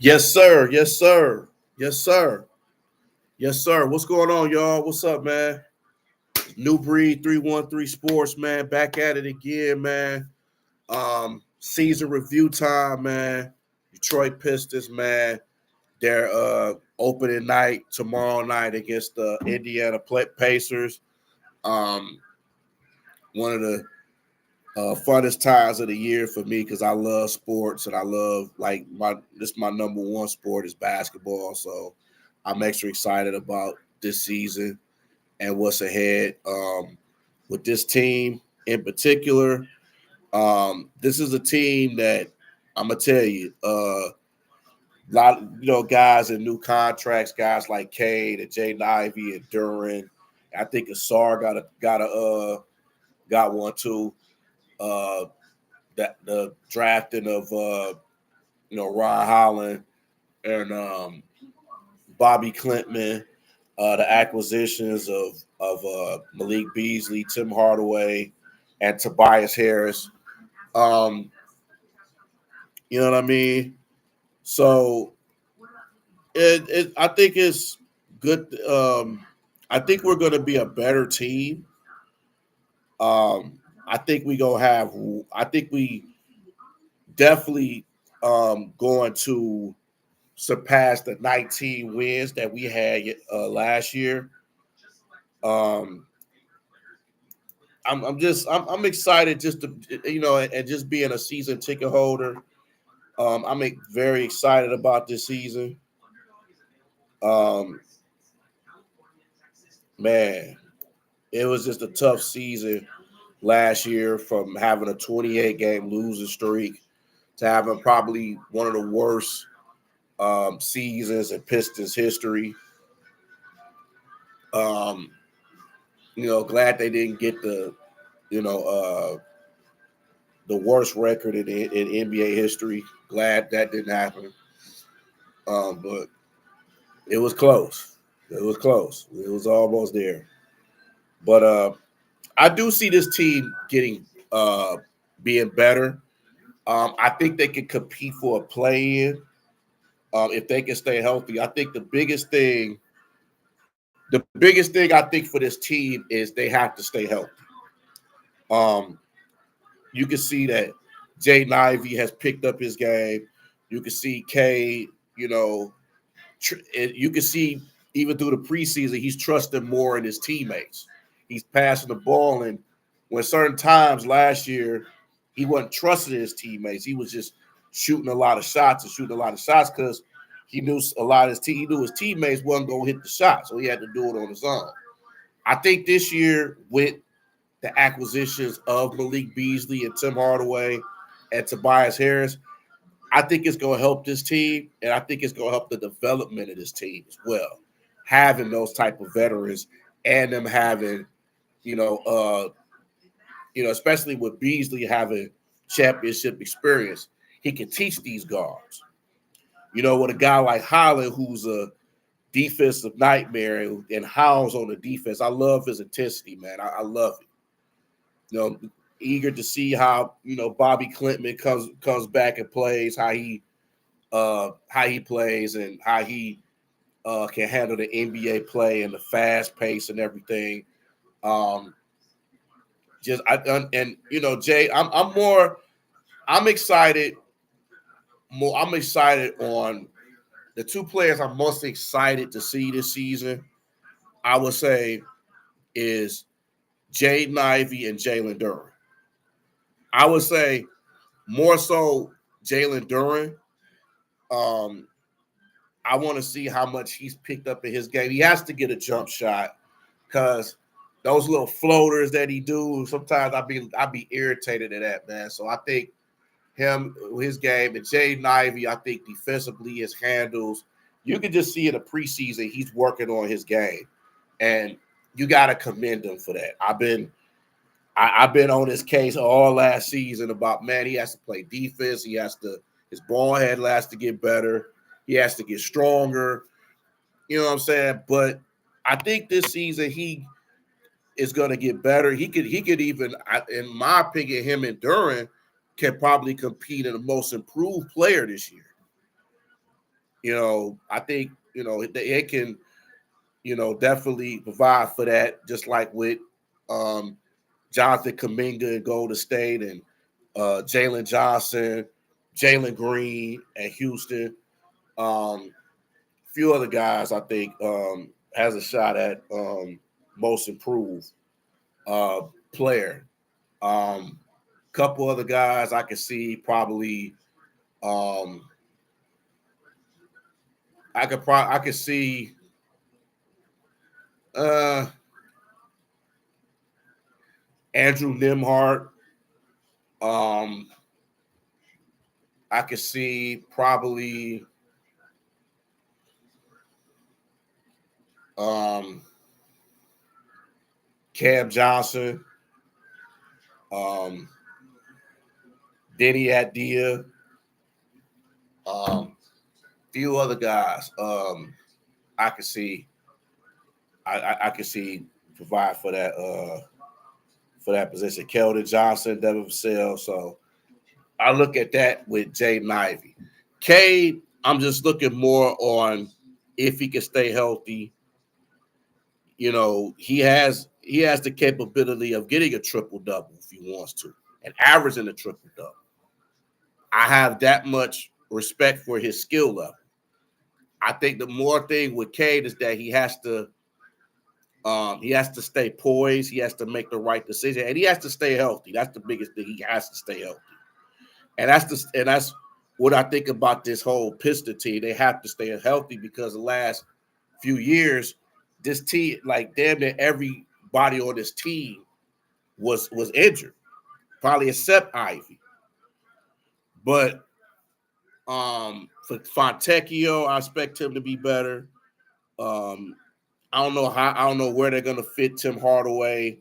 Yes, sir. Yes, sir. Yes, sir. Yes, sir. What's going on, y'all? What's up, man? New Breed 313 Sports, man. Back at it again, man. Season review time, man. Detroit Pistons, man. Their opening night tomorrow night against the Indiana Pacers. Um, One of the funnest times of the year for me because I love sports and I love my number one sport is basketball. So I'm extra excited about this season and what's ahead with this team in particular. This is a team that I'm gonna tell you, lot guys in new contracts, guys like Cade and Jay Ivey and Duran. I think Asar got one too. Uh, that the drafting of Ron Holland and Bobby Clinton, the acquisitions of Malik Beasley, Tim Hardaway, and Tobias Harris. Um, you know what I mean? So I think it's good. I think we're going to be a better team. I think we gonna have. I think we definitely going to surpass the 19 wins that we had last year. Um, I'm excited just to and just being a season ticket holder. Very excited about this season. Um, Man, it was just a tough season last year from having a 28 game losing streak to having probably one of the worst seasons in Pistons history. Um, Glad they didn't get you know, uh, the worst record in NBA history. Glad that didn't happen. But it was close. It was close. It was almost there. But I do see this team getting being better. I think they can compete for a play-in if they can stay healthy. I think the biggest thing I think for this team is they have to stay healthy. Um, you can see that Jaden Ivey has picked up his game. You can see K, you can see even through the preseason, he's trusting more in his teammates. He's passing the ball, and when certain times last year, he wasn't trusting his teammates. He was just shooting a lot of shots because he knew he knew his teammates wasn't going to hit the shot, so he had to do it on his own. I think this year with the acquisitions of Malik Beasley and Tim Hardaway and Tobias Harris, I think it's going to help this team, and I think it's going to help the development of this team as well. Having those type of veterans and them having, you know, uh, especially with Beasley having championship experience, he can teach these guards. With a guy like Holland, who's a defensive nightmare and howls on the defense, I love his intensity, man. I love it. Eager to see how Bobby Clinton comes back and plays, how he plays and how he can handle the NBA play and the fast pace and everything. Um, just I and Jay, I'm excited more. I'm excited on the two players I'm most excited to see this season. I would say is Jaden Ivey and Jalen Duran. I would say more so Jalen Duran. Um, I want to see how much he's picked up in his game. He has to get a jump shot because those little floaters that he do, sometimes I be irritated at that, man. So I think his game, and Jaden Ivey, I think defensively his handles, you can just see in the preseason he's working on his game, and you got to commend him for that. I've been on his case all last season about, man, he has to play defense. His ball handle has to get better. He has to get stronger. You know what I'm saying? But I think this season he is going to get better. He could even, in my opinion, him and Duran can probably compete in the most improved player this year. I think, they can, definitely provide for that, just like with Jonathan Kuminga in Golden State and Jalen Johnson, Jalen Green at Houston. Few other guys I think has a shot at most improved uh, player. Couple other guys I could see probably. I could see uh, Andrew Nimhart. Um, I could see probably um, Cam Johnson, um, Denny Adia, few other guys. I could see. I could see provide for that position. Keldon Johnson, Devin Vassell. So I look at that with Jaden Ivey. Cade, I'm just looking more on if he can stay healthy. He has the capability of getting a triple double if he wants to, and averaging a triple double. I have that much respect for his skill level. I think the more thing with Cade is that he has to stay poised. He has to make the right decision, and he has to stay healthy. That's the biggest thing. He has to stay healthy, and that's what I think about this whole Piston team. They have to stay healthy because the last few years, this team, like damn near everybody on this team, was injured, probably except Ivy. But for Fontecchio, I expect him to be better. Um, I don't know where they're gonna fit Tim Hardaway.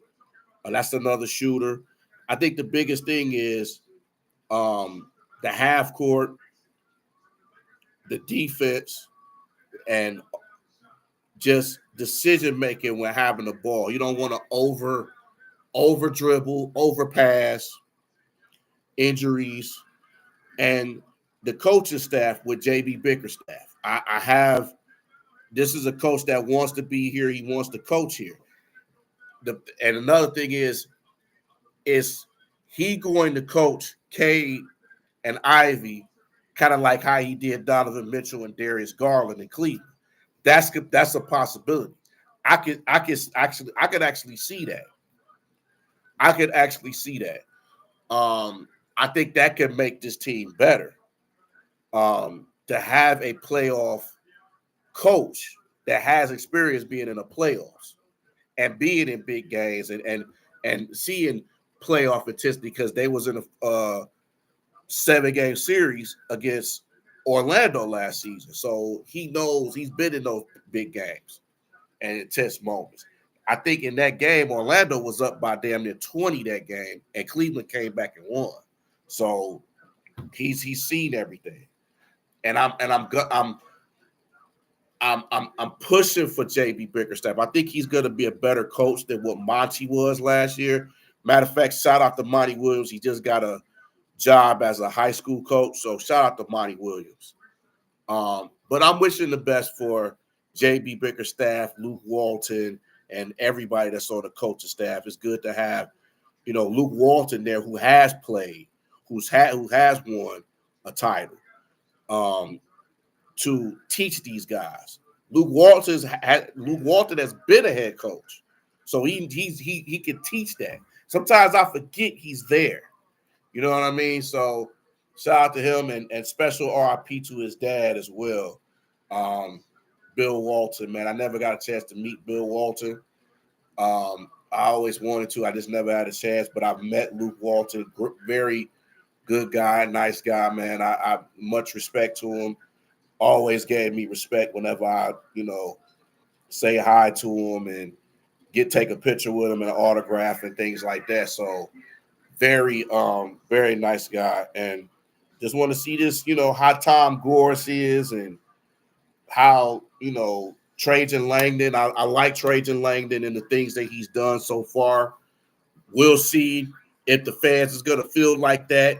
That's another shooter. I think the biggest thing is the half court, the defense, and just decision making when having the ball. You don't want to over dribble, overpass, injuries, and the coaching staff with JB Bickerstaff. I have this is a coach that wants to be here. He wants to coach here. And another thing is he going to coach Cade and Ivy, kind of like how he did Donovan Mitchell and Darius Garland in Cleveland. That's a possibility. I could actually see that. I could actually see that. I think that could make this team better. To have a playoff coach that has experience being in the playoffs and being in big games and seeing playoff intensity because they was in a 7-game series against Orlando last season. So he knows he's been in those big games and intense moments. I think in that game, Orlando was up by damn near 20 that game, and Cleveland came back and won. So he's seen everything. And I'm pushing for JB Bickerstaff. I think he's going to be a better coach than what Monty was last year. Matter of fact, shout out to Monty Williams. He just got a job as a high school coach. So shout out to Monty Williams. But I'm wishing the best for JB Bickerstaff, Luke Walton, and everybody that's on the coaching staff. It's good to have, Luke Walton there who has played, who has won a title, to teach these guys. Luke Walton has been a head coach, so he can teach that. Sometimes I forget he's there. You know what I mean? So shout out to him and special RIP to his dad as well. Bill Walton, man. I never got a chance to meet Bill Walton. I always wanted to. I just never had a chance, but I've met Luke Walton. Very good guy, nice guy, man. I much respect to him. Always gave me respect whenever I, say hi to him and take a picture with him and an autograph and things like that. So very, very nice guy. And just want to see this, how Tom Gores is and how, Trajan Langdon. I like Trajan Langdon and the things that he's done so far. We'll see if the fans is going to feel like that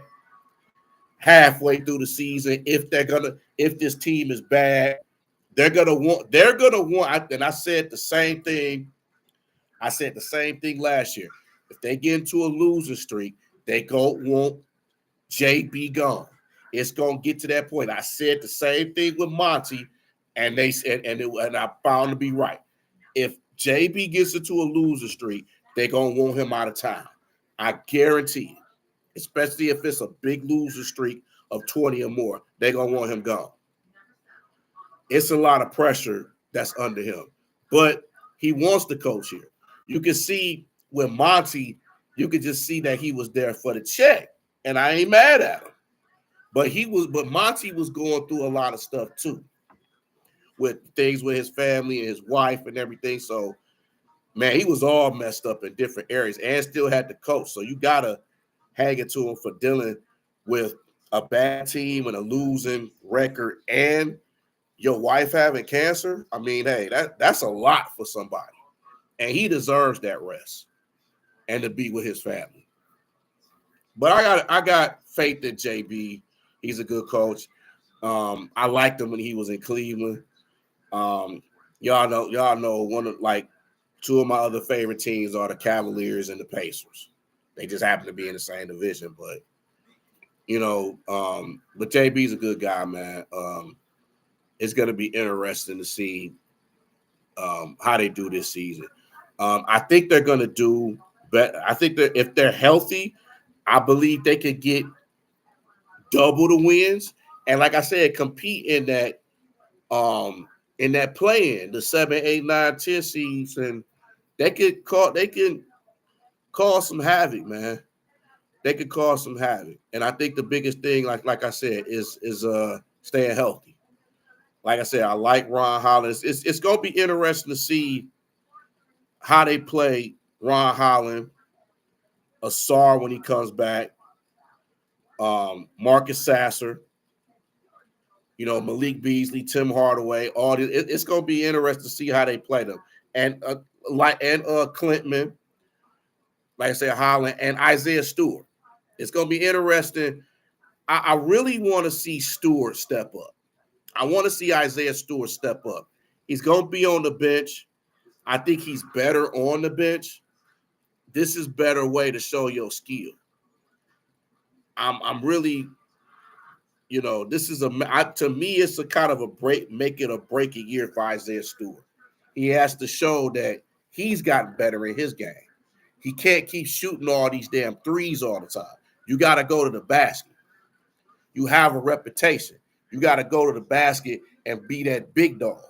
halfway through the season, if if this team is bad, they're gonna want. And I said the same thing. I said the same thing last year. If they get into a loser streak, they go want JB gone. It's gonna get to that point. I said the same thing with Monty, and they said, and I found to be right. If JB gets into a loser streak, they're gonna want him out of town. I guarantee it. Especially if it's a big loser streak of 20 or more, they're gonna want him gone. It's a lot of pressure that's under him, but he wants to coach here. You can see with Monty, you could just see that he was there for the check, and I ain't mad at him. But Monty was going through a lot of stuff too, with things with his family and his wife and everything. So, man, he was all messed up in different areas and still had to coach. So you gotta hang it to him for dealing with a bad team and a losing record and your wife having cancer. I mean, hey, that's a lot for somebody. And he deserves that rest and to be with his family. But I got faith in JB. He's a good coach. I liked him when he was in Cleveland. Y'all know one of two of my other favorite teams are the Cavaliers and the Pacers. They just happen to be in the same division, but but JB's a good guy, man. It's going to be interesting to see how they do this season. I think they're going to do better. I think that if they're healthy, I believe they could get double the wins. And like I said, compete in that play-in, the 7, 8, 9, 10 seeds, and they can cause some havoc, man. They could cause some havoc. And I think the biggest thing, like I said, is staying healthy. Like I said, I like Ron Holland. It's going to be interesting to see how they play Ron Holland, Asar when he comes back, Marcus Sasser, Malik Beasley, Tim Hardaway. All this. It's going to be interesting to see how they play them. And Clinton, like I said, Holland, and Isaiah Stewart. It's going to be interesting. I really want to see Stewart step up. I want to see Isaiah Stewart step up. He's going to be on the bench. I think he's better on the bench. This is a better way to show your skill. I'm really, this is to me, it's a kind of make it a breaking year for Isaiah Stewart. He has to show that he's gotten better in his game. He can't keep shooting all these damn threes all the time. You got to go to the basket. You have a reputation. You got to go to the basket and be that big dog.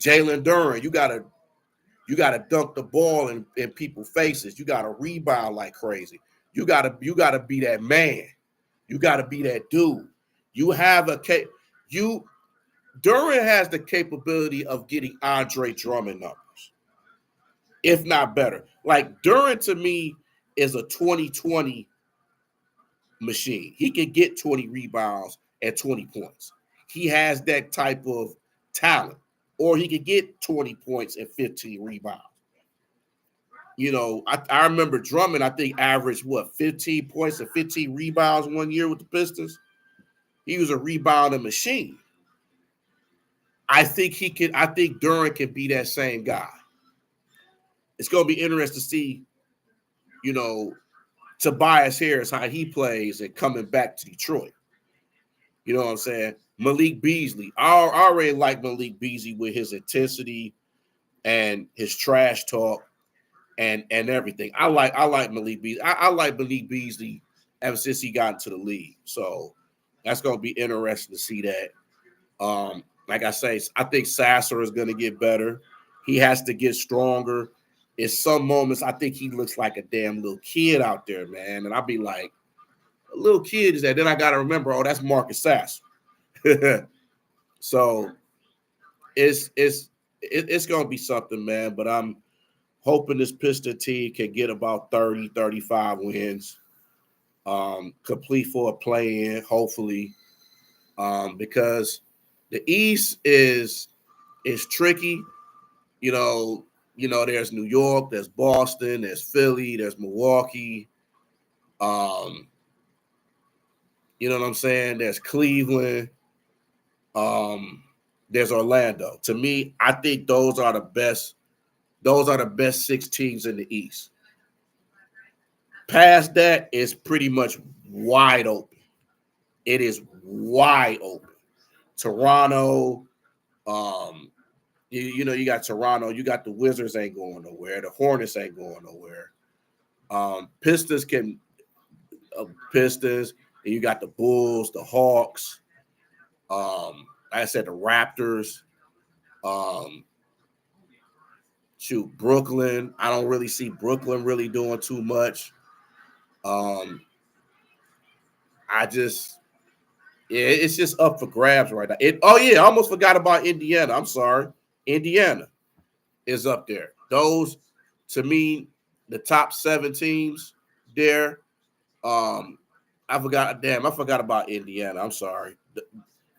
Jalen Duren, you got to dunk the ball in people's faces. You got to rebound like crazy. You got to be that man. You got to be that dude. You have Duren has the capability of getting Andre Drummond numbers, if not better. Like Duren to me is a 20-20 machine. He can get 20 rebounds and 20 points. He has that type of talent. Or he could get 20 points and 15 rebounds. I remember Drummond, I think, averaged 15 points and 15 rebounds one year with the Pistons. He was a rebounding machine. I think Duren can be that same guy. It's going to be interesting to see, Tobias Harris, how he plays and coming back to Detroit. You know what I'm saying? Malik Beasley. I already like Malik Beasley with his intensity and his trash talk and everything. I like Malik Beasley. I like Malik Beasley ever since he got into the league. So that's going to be interesting to see that. Like I say, I think Sasser is going to get better. He has to get stronger. In some moments, I think he looks like a damn little kid out there, man. And I'll be like, a little kid is that. Then I got to remember, that's Marcus Sasser. So it's going to be something, man. But I'm hoping this Piston team can get about 30, 35 wins, complete for a play-in, hopefully, because the East is tricky. There's New York, there's Boston, there's Philly, there's Milwaukee. You know what I'm saying? There's Cleveland. There's Orlando. To me, I think those are the best. Those are the best 6 teams in the East. Past that is pretty much wide open. It is wide open. Toronto, you know, you got Toronto, you got the Wizards ain't going nowhere, the Hornets ain't going nowhere. Pistons can Pistons, and you got the Bulls, the Hawks, like I said, the Raptors, Brooklyn. I don't really see Brooklyn really doing too much. I just it's just up for grabs right now. I almost forgot about Indiana. I'm sorry. Indiana is up there. Those, to me, the top 7 teams there. I forgot about Indiana. I'm sorry.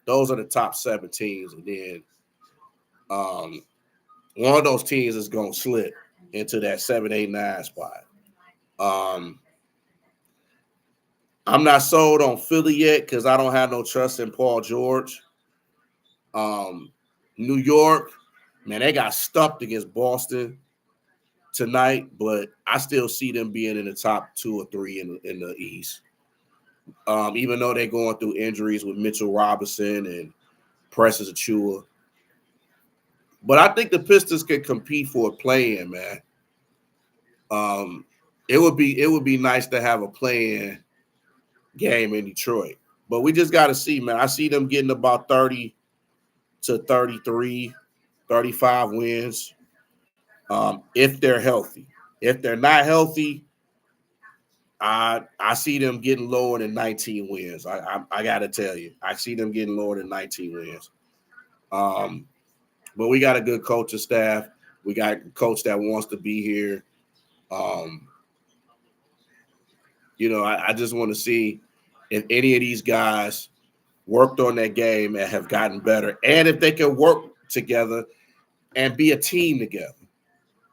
Those are the top 7 teams. And then one of those teams is going to slip into that 7, 8, 9 spot. I'm not sold on Philly yet because I don't have no trust in Paul George. New York, man, they got stuffed against Boston tonight, but I still see them being in the top 2 or 3 in the East. Even though they're going through injuries with Mitchell Robinson and Precious Achiuwa. But I think the Pistons can compete for a play-in, man. It would be nice to have a play-in game in Detroit. But we just got to see, man. I see them getting about 30 to 33, 35 wins if they're healthy. If they're not healthy, I see them getting lower than 19 wins. I got to tell you. I see them getting lower than 19 wins. But we got a good coaching staff. We got a coach that wants to be here. I just want to see if any of these guys worked on that game and have gotten better, and if they can work together and be a team together.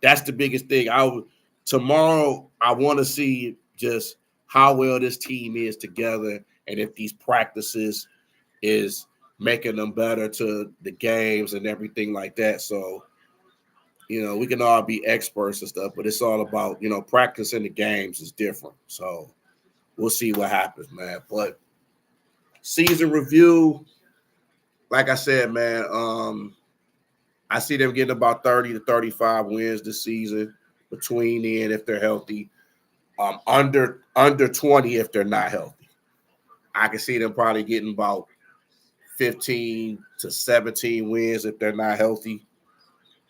That's the biggest thing. Tomorrow I want to see just how well this team is together, and if these practices is making them better to the games and everything like that. So, we can all be experts and stuff, but it's all about, practicing the games is different. So we'll see what happens, man. But season review, like I said, man, I see them getting about 30 to 35 wins this season between then if they're healthy. Under 20 if they're not healthy. I can see them probably getting about 15 to 17 wins if they're not healthy.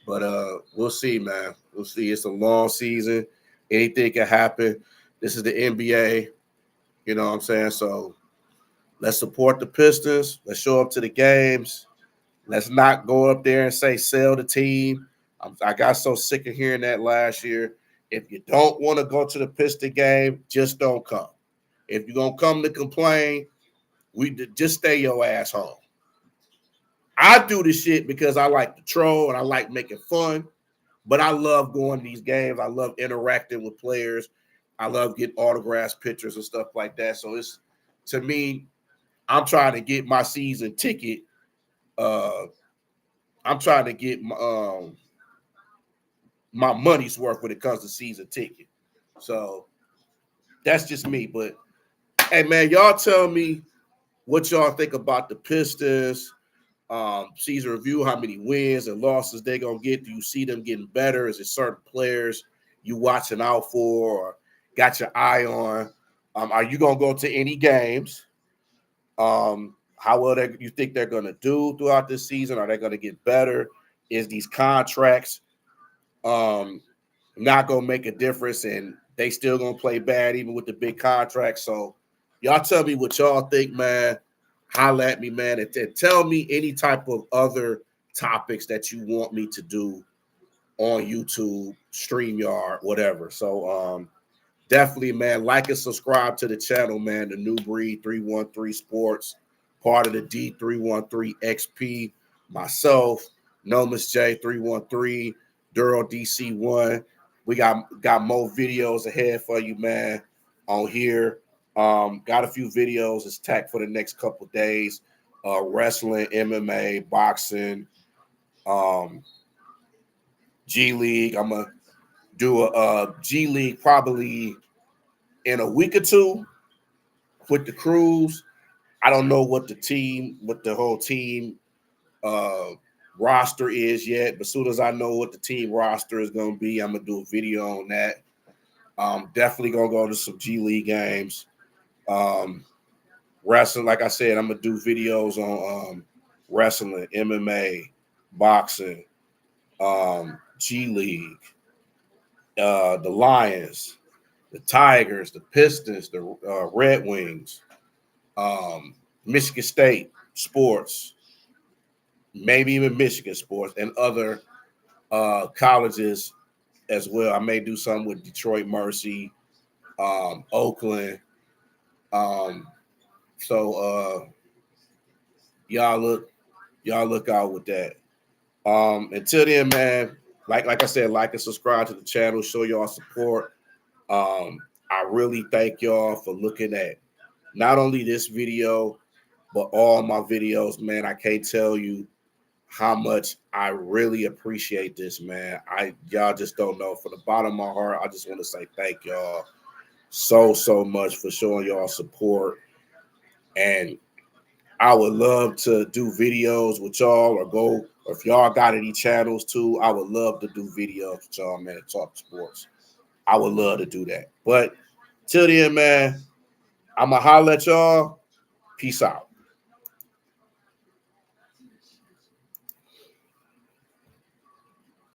But we'll see, man. We'll see. It's a long season. Anything can happen. This is the NBA. You know what I'm saying? So let's support the Pistons. Let's show up to the games. Let's not go up there and say sell the team. I got so sick of hearing that last year. If you don't want to go to the Piston game, just don't come. If you're going to come to complain, just stay your ass home. I do this shit because I like to troll and I like making fun, but I love going to these games. I love interacting with players. I love getting autographs, pictures, and stuff like that. So it's, to me, I'm trying to get my season ticket. I'm trying to get my money's worth when it comes to season ticket. So that's just me. But hey, man, y'all tell me what y'all think about the Pistons season review, how many wins and losses they going to get. Do you see them getting better? Is it certain players you watching out for or got your eye on? Are you going to go to any games? How well you think they're going to do throughout this season? Are they going to get better? Is these contracts not going to make a difference and they still going to play bad even with the big contracts? So y'all tell me what y'all think, man. Holla at me, man, and tell me any type of other topics that you want me to do on YouTube, StreamYard, whatever. So definitely, man, like and subscribe to the channel, man. The New Breed 313 Sports, part of the D313 XP, myself, Nomus J313, Duro DC1. We got more videos ahead for you, man, on here. Got a few videos. It's tacked for the next couple days. wrestling, MMA, boxing, um, G League. I'm gonna do a G League probably in a week or two with the crews. I don't know what the whole team uh, roster is yet, but as soon as I know what the team roster is gonna be, I'm gonna do a video on that. Definitely gonna go to some G League games. Wrestling, like I said, I'm gonna do videos on wrestling, MMA, boxing, G League, the Lions, the Tigers, the Pistons, the Red Wings, Michigan State sports, maybe even Michigan sports, and other colleges as well. I may do something with Detroit Mercy, Oakland. Um, so y'all look y'all look out with that. Until then, man, like I said, like and subscribe to the channel, show y'all support. I really thank y'all for looking at not only this video, but all my videos, man. I can't tell you how much I really appreciate this, man. Y'all just don't know. From the bottom of my heart, I just want to say thank y'all so much for showing y'all support. And I would love to do videos with y'all or if y'all got any channels too, I would love to do videos with y'all, man, talk sports. I would love to do that. But till then, man, I'm going to holler at y'all. Peace out.